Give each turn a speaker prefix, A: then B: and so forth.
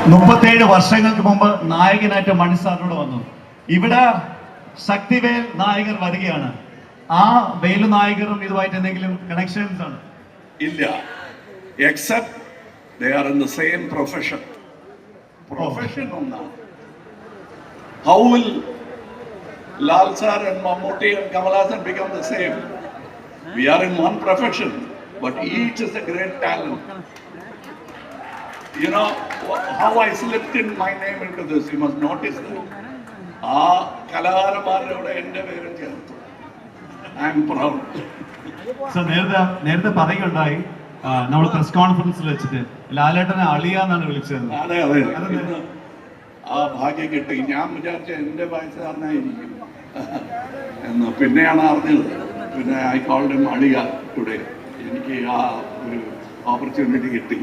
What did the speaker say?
A: 37 വർഷങ്ങൾക്ക് മുമ്പ് നായകനായിട്ട് മണി സാറിനോട് വന്നു. ഇവിടെ ശക്തിവേൽ നായകർ വരികയാണ്. ആ വേലു നായകരും ഇതുമായിട്ട് എന്തെങ്കിലും കണക്ഷൻസ് ആണ്?
B: ഇല്ല, except they are in the same profession. Profession ഒന്നാണ്. How will Lal sir and Mammootty and Kamal Haasan become the same? V are in one profession, but each is a great talent. You know how I slipped in my name into this, you must notice that. ആ കലാകാരന്മാരുടെ എൻ്റെ പേരും ചേർത്തു. I am proud.
A: നേരത്തെ പറയുകയുണ്ടായി നമ്മൾ press കോൺഫറൻസിൽ വെച്ചിട്ട് ലാലേട്ടനെ അളിയാന്നാണ് വിളിച്ചത്.
B: അതെ അതെ, ആ ഭാഗ്യം കിട്ടി. ഞാൻ വിചാരിച്ച എൻ്റെ വയസ്സുകാരനായിരിക്കും എന്ന് പിന്നെയാണ് അറിഞ്ഞത്. പിന്നെ ഐ കോൾഡ് ഹിം അളിയ ടുഡേ. എനിക്ക് ആ ഒരു ഓപ്പർച്യൂണിറ്റി കിട്ടി.